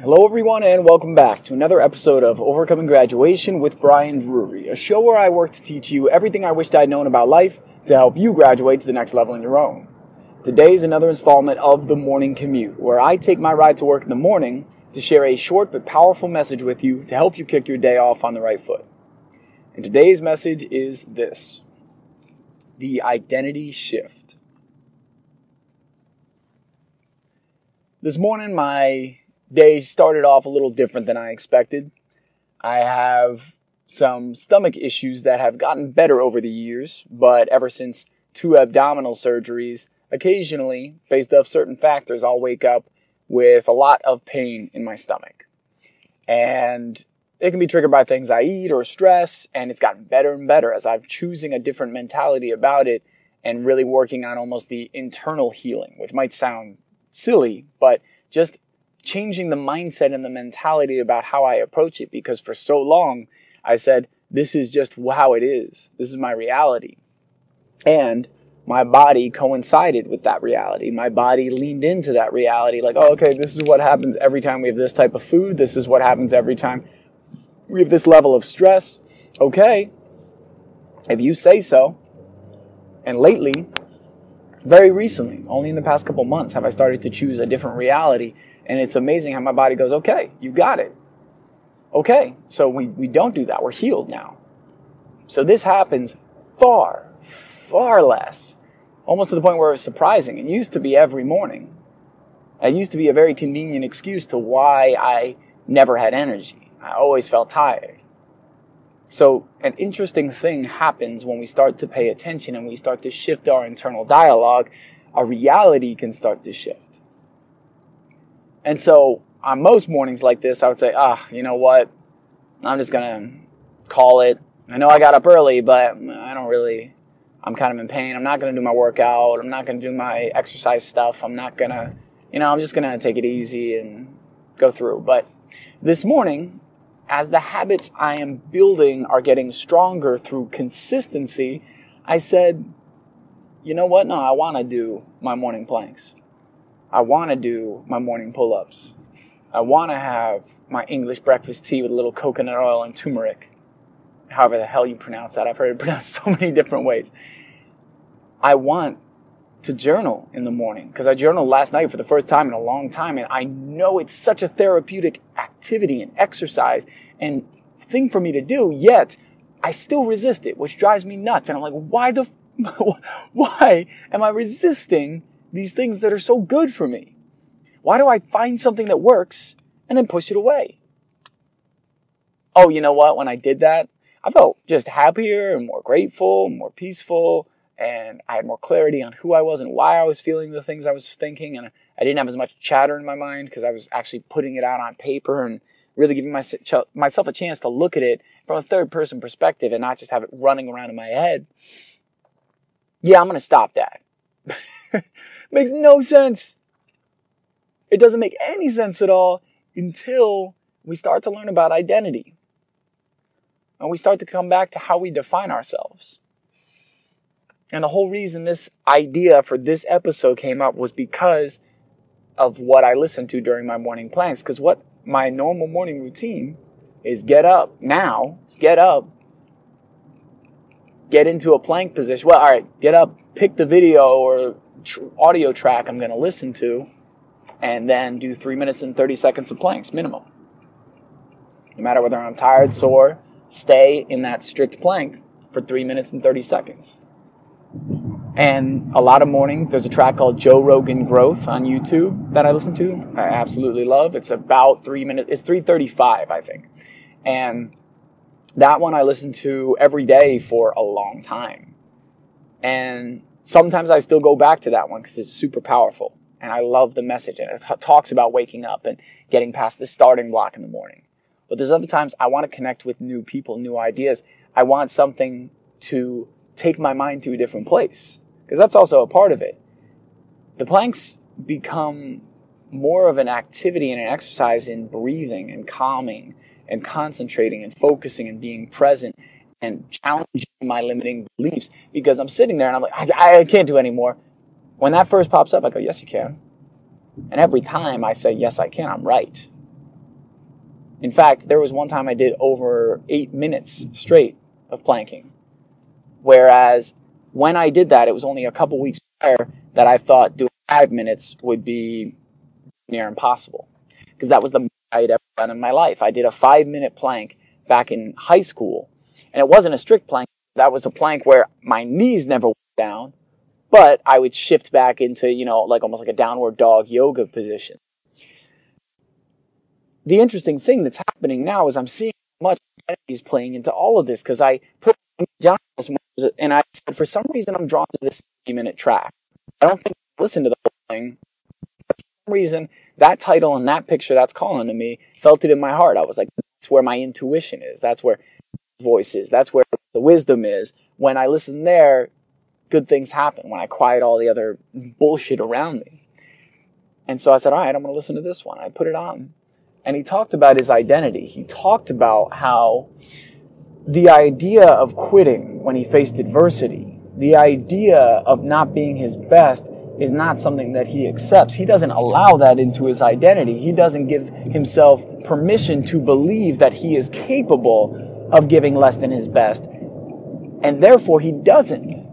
Hello everyone and welcome back to another episode of Overcoming Graduation with Brian Drury, a show where I work to teach you everything I wished I'd known about life to help you graduate to the next level on your own. Today is another installment of The Morning Commute, where I take my ride to work in the morning to share a short but powerful message with you to help you kick your day off on the right foot. And today's message is this: the identity shift. This morning, my day started off a little different than I expected. I have some stomach issues that have gotten better over the years, but ever since 2 abdominal surgeries, occasionally, based off certain factors, I'll wake up with a lot of pain in my stomach. And it can be triggered by things I eat or stress, and it's gotten better and better as I'm choosing a different mentality about it and really working on almost the internal healing, which might sound silly, but just changing the mindset and the mentality about how I approach it, because for so long I said, this is just how it is. This is my reality. And my body coincided with that reality. My body leaned into that reality like, oh, okay, this is what happens every time we have this type of food. This is what happens every time we have this level of stress. Okay, if you say so. And lately, very recently, only in the past couple months, have I started to choose a different reality. And it's amazing how my body goes, okay, you got it. Okay, so we don't do that. We're healed now. So this happens far, far less. Almost to the point where it's surprising. It used to be every morning. It used to be a very convenient excuse to why I never had energy. I always felt tired. So an interesting thing happens when we start to pay attention and we start to shift our internal dialogue. Our reality can start to shift. And so on most mornings like this, I would say, you know what? I'm just going to call it. I know I got up early, but I'm kind of in pain. I'm not going to do my workout. I'm not going to do my exercise stuff. I'm not going to, I'm just going to take it easy and go through. But this morning, as the habits I am building are getting stronger through consistency, I said, you know what? No, I want to do my morning planks. I want to do my morning pull-ups. I want to have my English breakfast tea with a little coconut oil and turmeric. However the hell you pronounce that. I've heard it pronounced so many different ways. I want to journal in the morning because I journaled last night for the first time in a long time, and I know it's such a therapeutic activity and exercise and thing for me to do, yet I still resist it, which drives me nuts. And I'm like, why am I resisting these things that are so good for me? Why do I find something that works and then push it away? Oh, you know what? When I did that, I felt just happier and more grateful, more peaceful, and I had more clarity on who I was and why I was feeling the things I was thinking, and I didn't have as much chatter in my mind because I was actually putting it out on paper and really giving myself a chance to look at it from a third-person perspective and not just have it running around in my head. Yeah, I'm going to stop that. Makes no sense. It doesn't make any sense at all until we start to learn about identity. And we start to come back to how we define ourselves. And the whole reason this idea for this episode came up was because of what I listened to during my morning planks. Because what my normal morning routine is get up, get into a plank position. Well, all right, get up, pick the video or audio track I'm going to listen to, and then do 3 minutes and 30 seconds of planks, minimum. No matter whether I'm tired, sore, stay in that strict plank for 3 minutes and 30 seconds. And a lot of mornings, there's a track called Joe Rogan Growth on YouTube that I listen to. I absolutely love. It's about 3 minutes. It's 3:35, I think. And that one I listen to every day for a long time. And sometimes I still go back to that one because it's super powerful. And I love the message. And it talks about waking up and getting past the starting block in the morning. But there's other times I want to connect with new people, new ideas. I want something to take my mind to a different place, because that's also a part of it. The planks become more of an activity and an exercise in breathing and calming and concentrating and focusing and being present and challenging my limiting beliefs, because I'm sitting there and I'm like, I can't do anymore. When that first pops up, I go, yes, you can. And every time I say, yes, I can, I'm right. In fact, there was one time I did over 8 minutes straight of planking. Whereas when I did that, it was only a couple weeks prior that I thought doing 5 minutes would be near impossible. Because that was the most I had ever done in my life. I did a 5-minute plank back in high school. And it wasn't a strict plank. That was a plank where my knees never went down, but I would shift back into, like almost like a downward dog yoga position. The interesting thing that's happening now is I'm seeing much is playing into all of this, because I put down and I said, for some reason, I'm drawn to this 3-minute track. I don't think I listened to the whole thing. For some reason, that title and that picture that's calling to me, felt it in my heart. I was like, that's where my intuition is. That's where voice is. That's where the wisdom is. When I listen there, good things happen. When I quiet all the other bullshit around me. And so I said, all right, I'm going to listen to this one. I put it on. And he talked about his identity. He talked about how the idea of quitting when he faced adversity, the idea of not being his best, is not something that he accepts. He doesn't allow that into his identity. He doesn't give himself permission to believe that he is capable of giving less than his best. And therefore, he doesn't.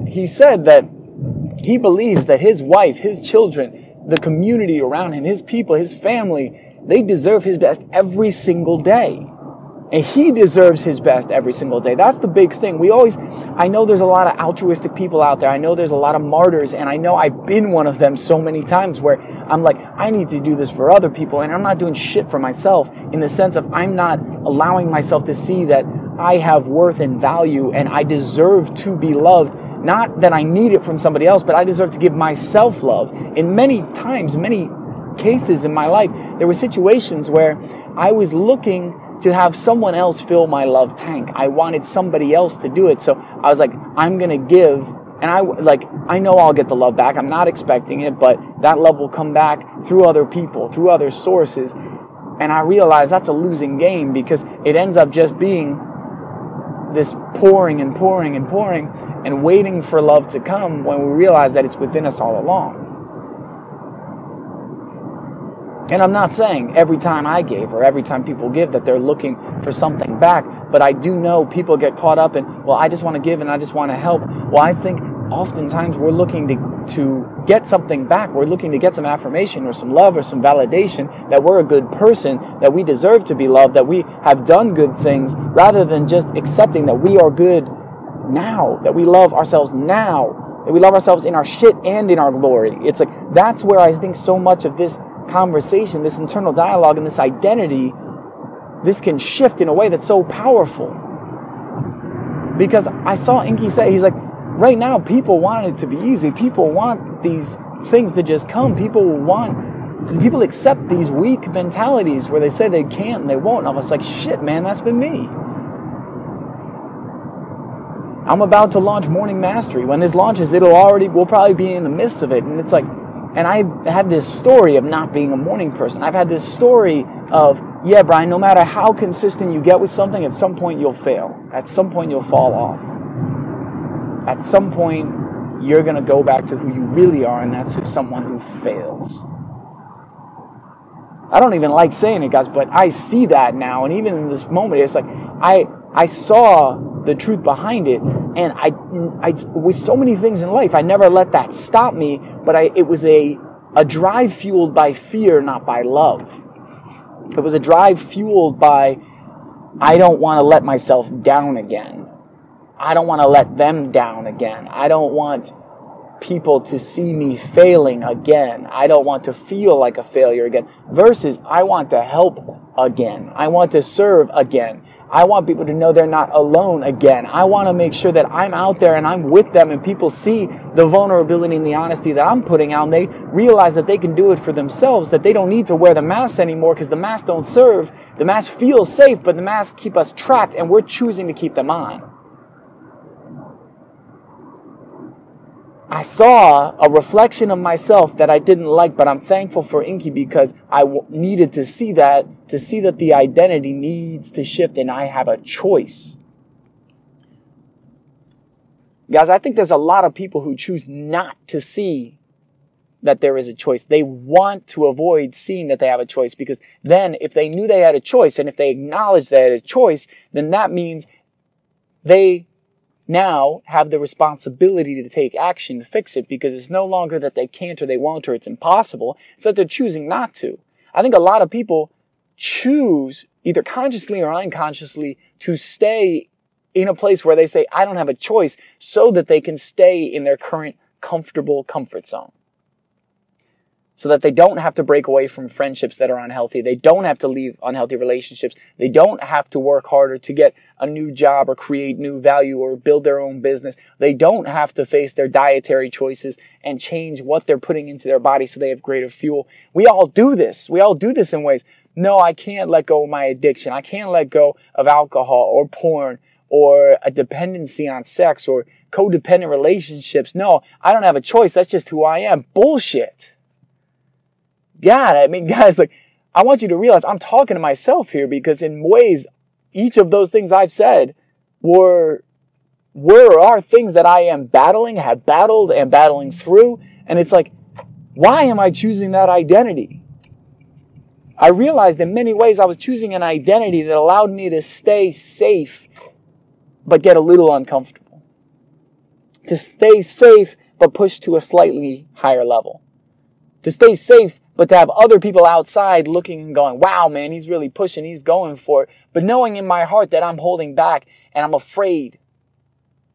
He said that he believes that his wife, his children, the community around him, his people, his family, they deserve his best every single day. And he deserves his best every single day. That's the big thing. I know there's a lot of altruistic people out there. I know there's a lot of martyrs, and I know I've been one of them so many times where I'm like, I need to do this for other people, and I'm not doing shit for myself, in the sense of I'm not allowing myself to see that I have worth and value and I deserve to be loved. Not that I need it from somebody else, but I deserve to give myself love. In many times, many cases in my life, there were situations where I was looking to have someone else fill my love tank. I wanted somebody else to do it. So I was like, I'm going to give. And I know I'll get the love back. I'm not expecting it, but that love will come back through other people, through other sources. And I realized that's a losing game, because it ends up just being this pouring and pouring and pouring and waiting for love to come, when we realize that it's within us all along. And I'm not saying every time I give or every time people give that they're looking for something back, but I do know people get caught up in, well, I just want to give and I just want to help. Well, I think oftentimes we're looking to get something back. We're looking to get some affirmation or some love or some validation that we're a good person, that we deserve to be loved, that we have done good things, rather than just accepting that we are good now, that we love ourselves now, that we love ourselves in our shit and in our glory. It's like, that's where I think so much of this conversation, this internal dialogue, and this identity, this can shift in a way that's so powerful. Because I saw Inky say, he's like, right now people want it to be easy. People want these things to just come. People accept these weak mentalities where they say they can't and they won't. And I was like, shit, man, that's been me. I'm about to launch Morning Mastery. When this launches, we'll probably be in the midst of it. And it's like, and I had this story of not being a morning person. I've had this story of, yeah, Brian, no matter how consistent you get with something, at some point you'll fail. At some point you'll fall off. At some point, you're going to go back to who you really are, and that's someone who fails. I don't even like saying it, guys, but I see that now. And even in this moment, it's like, I saw the truth behind it, and I with so many things in life, I never let that stop me, but it was a drive fueled by fear, not by love. It was a drive fueled by, I don't want to let myself down again. I don't want to let them down again. I don't want people to see me failing again. I don't want to feel like a failure again. Versus, I want to help again. I want to serve again. I want people to know they're not alone again. I want to make sure that I'm out there and I'm with them, and people see the vulnerability and the honesty that I'm putting out, and they realize that they can do it for themselves, that they don't need to wear the masks anymore, because the masks don't serve. The masks feel safe, but the masks keep us trapped, and we're choosing to keep them on. I saw a reflection of myself that I didn't like, but I'm thankful for Inky, because I needed to see that the identity needs to shift, and I have a choice. Guys, I think there's a lot of people who choose not to see that there is a choice. They want to avoid seeing that they have a choice, because then if they knew they had a choice and if they acknowledged they had a choice, then that means they now have the responsibility to take action to fix it, because it's no longer that they can't or they won't or it's impossible. It's that they're choosing not to. I think a lot of people choose, either consciously or unconsciously, to stay in a place where they say, I don't have a choice, so that they can stay in their current comfortable comfort zone. So that they don't have to break away from friendships that are unhealthy. They don't have to leave unhealthy relationships. They don't have to work harder to get a new job or create new value or build their own business. They don't have to face their dietary choices and change what they're putting into their body so they have greater fuel. We all do this. We all do this in ways. No, I can't let go of my addiction. I can't let go of alcohol or porn or a dependency on sex or codependent relationships. No, I don't have a choice. That's just who I am. Bullshit. God, I mean, guys, like, I want you to realize I'm talking to myself here, because in ways, each of those things I've said are things that I am battling, have battled, and battling through. And it's like, why am I choosing that identity? I realized in many ways I was choosing an identity that allowed me to stay safe, but get a little uncomfortable. To stay safe, but push to a slightly higher level. To stay safe, but to have other people outside looking and going, wow, man, he's really pushing, he's going for it. But knowing in my heart that I'm holding back and I'm afraid.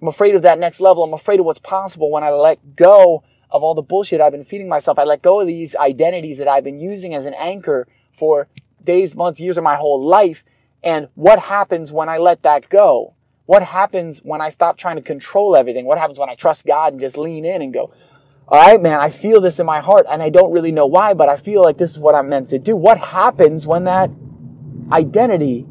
I'm afraid of that next level. I'm afraid of what's possible when I let go of all the bullshit I've been feeding myself. I let go of these identities that I've been using as an anchor for days, months, years of my whole life. And what happens when I let that go? What happens when I stop trying to control everything? What happens when I trust God and just lean in and go, all right, man, I feel this in my heart and I don't really know why, but I feel like this is what I'm meant to do. What happens when that identity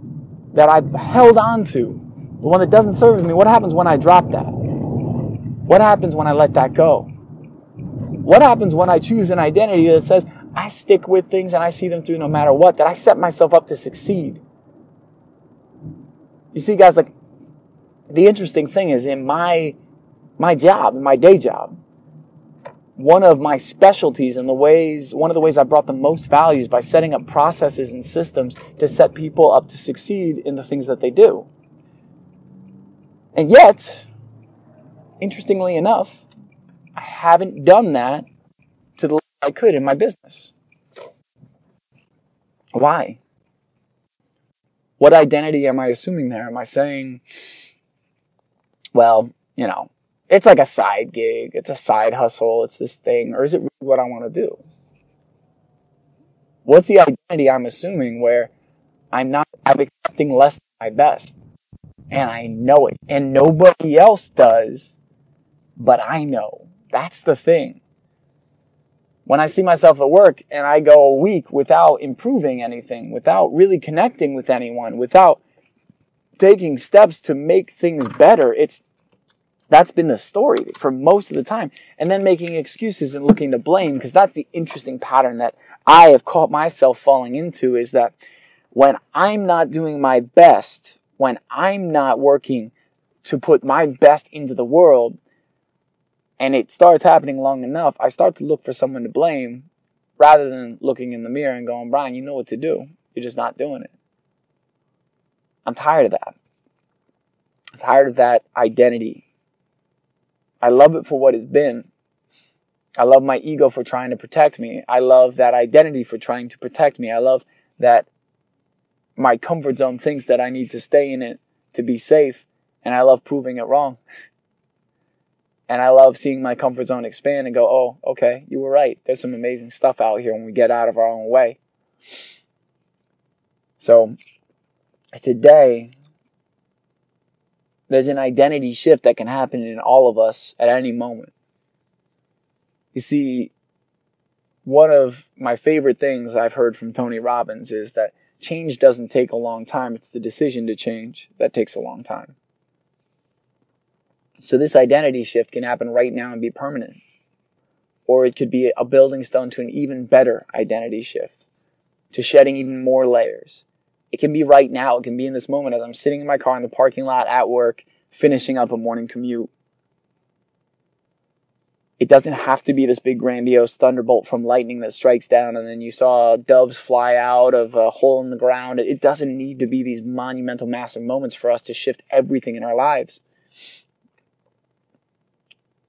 that I've held on to, the one that doesn't serve me, what happens when I drop that? What happens when I let that go? What happens when I choose an identity that says, I stick with things and I see them through no matter what, that I set myself up to succeed? You see, guys, like, the interesting thing is in my job, in my day job, one of my specialties and one of the ways I brought the most value is by setting up processes and systems to set people up to succeed in the things that they do. And yet, interestingly enough, I haven't done that to the level I could in my business. Why? What identity am I assuming there? Am I saying, well, you know, it's like a side gig, it's a side hustle, it's this thing, or is it really what I want to do? What's the identity I'm assuming where I'm accepting less than my best? And I know it. And nobody else does, but I know. That's the thing. When I see myself at work and I go a week without improving anything, without really connecting with anyone, without taking steps to make things better, that's been the story for most of the time. And then making excuses and looking to blame, because that's the interesting pattern that I have caught myself falling into, is that when I'm not doing my best, when I'm not working to put my best into the world, and it starts happening long enough, I start to look for someone to blame rather than looking in the mirror and going, Brian, you know what to do. You're just not doing it. I'm tired of that. I'm tired of that identity. I love it for what it's been. I love my ego for trying to protect me. I love that identity for trying to protect me. I love that my comfort zone thinks that I need to stay in it to be safe. And I love proving it wrong. And I love seeing my comfort zone expand and go, oh, okay, you were right. There's some amazing stuff out here when we get out of our own way. So today, there's an identity shift that can happen in all of us at any moment. You see, one of my favorite things I've heard from Tony Robbins is that change doesn't take a long time. It's the decision to change that takes a long time. So this identity shift can happen right now and be permanent. Or it could be a building stone to an even better identity shift, to shedding even more layers. It can be right now. It can be in this moment as I'm sitting in my car in the parking lot at work, finishing up a morning commute. It doesn't have to be this big grandiose thunderbolt from lightning that strikes down and then you saw doves fly out of a hole in the ground. It doesn't need to be these monumental, massive moments for us to shift everything in our lives.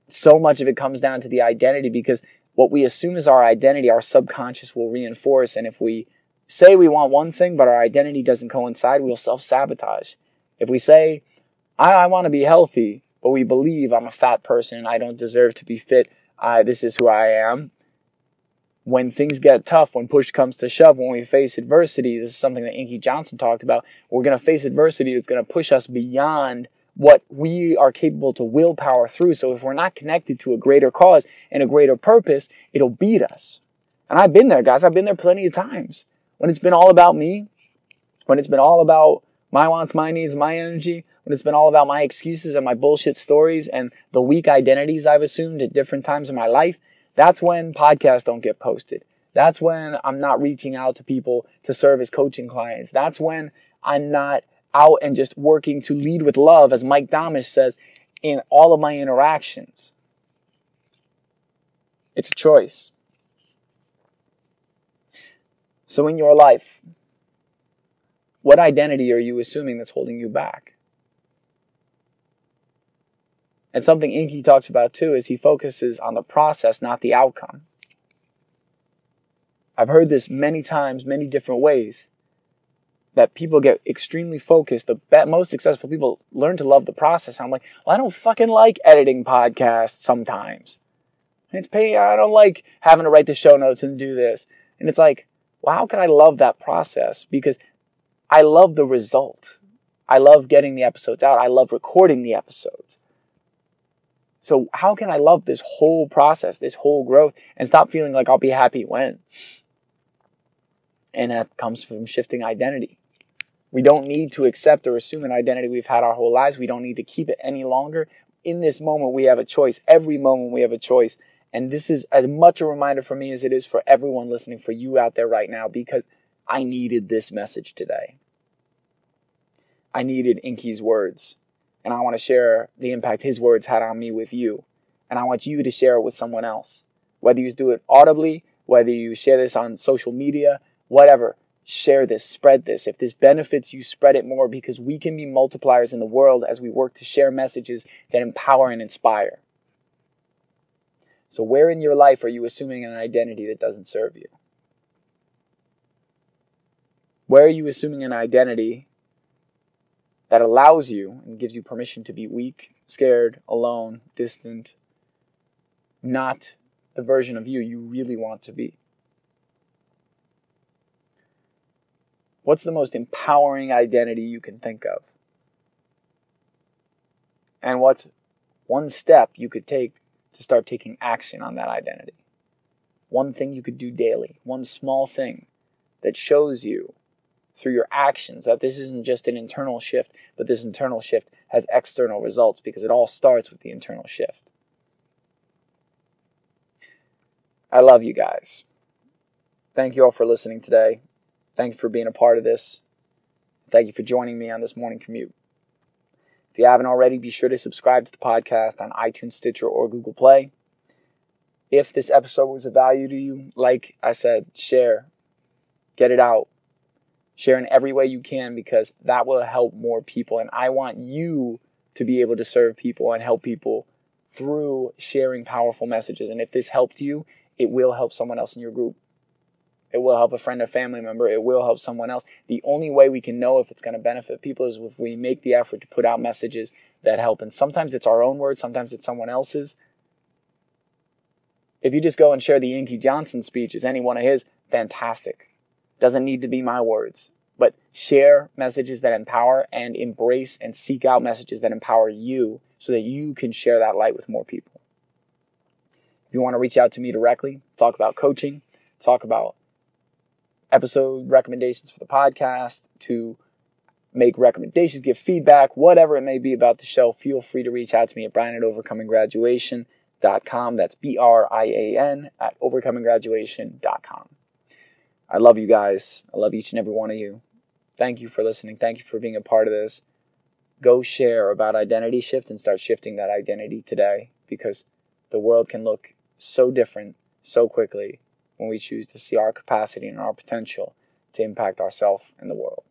So much of it comes down to the identity, because what we assume is our identity, our subconscious will reinforce. And if we say we want one thing, but our identity doesn't coincide, we'll self-sabotage. If we say, I want to be healthy, but we believe I'm a fat person, I don't deserve to be fit, this is who I am. When things get tough, when push comes to shove, when we face adversity, this is something that Inky Johnson talked about, we're going to face adversity that's going to push us beyond what we are capable to willpower through. So if we're not connected to a greater cause and a greater purpose, it'll beat us. And I've been there, guys. I've been there plenty of times. When it's been all about me, when it's been all about my wants, my needs, my energy, when it's been all about my excuses and my bullshit stories and the weak identities I've assumed at different times in my life, that's when podcasts don't get posted. That's when I'm not reaching out to people to serve as coaching clients. That's when I'm not out and just working to lead with love, as Mike Domish says, in all of my interactions. It's a choice. So in your life, what identity are you assuming that's holding you back? And something Inky talks about too is he focuses on the process, not the outcome. I've heard this many times, many different ways, that people get extremely focused. The most successful people learn to love the process. I'm like, well, I don't fucking like editing podcasts sometimes. I don't like having to write the show notes and do this. And it's like, well, how can I love that process? Because I love the result. I love getting the episodes out. I love recording the episodes. So how can I love this whole process, this whole growth, and stop feeling like I'll be happy when? And that comes from shifting identity. We don't need to accept or assume an identity we've had our whole lives. We don't need to keep it any longer. In this moment, we have a choice. Every moment we have a choice. And this is as much a reminder for me as it is for everyone listening, for you out there right now, because I needed this message today. I needed Inky's words. And I want to share the impact his words had on me with you. And I want you to share it with someone else. Whether you do it audibly, whether you share this on social media, whatever. Share this, spread this. If this benefits you, spread it more, because we can be multipliers in the world as we work to share messages that empower and inspire. So where in your life are you assuming an identity that doesn't serve you? Where are you assuming an identity that allows you and gives you permission to be weak, scared, alone, distant, not the version of you really want to be? What's the most empowering identity you can think of? And what's one step you could take to start taking action on that identity? One thing you could do daily, one small thing that shows you through your actions that this isn't just an internal shift, but this internal shift has external results, because it all starts with the internal shift. I love you guys. Thank you all for listening today. Thank you for being a part of this. Thank you for joining me on this morning commute. If you haven't already, be sure to subscribe to the podcast on iTunes, Stitcher, or Google Play. If this episode was of value to you, like I said, share. Get it out. Share in every way you can, because that will help more people. And I want you to be able to serve people and help people through sharing powerful messages. And if this helped you, it will help someone else in your group. It will help a friend or family member. It will help someone else. The only way we can know if it's going to benefit people is if we make the effort to put out messages that help. And sometimes it's our own words. Sometimes it's someone else's. If you just go and share the Inky Johnson speech as any one of his, fantastic. Doesn't need to be my words. But share messages that empower, and embrace and seek out messages that empower you so that you can share that light with more people. If you want to reach out to me directly, talk about coaching, talk about episode recommendations for the podcast, to make recommendations, give feedback, whatever it may be about the show, feel free to reach out to me at Brian@overcominggraduation.com. That's BRIAN@overcominggraduation.com. I love you guys. I love each and every one of you. Thank you for listening. Thank you for being a part of this. Go share about identity shift and start shifting that identity today, because the world can look so different so quickly when we choose to see our capacity and our potential to impact ourselves and the world.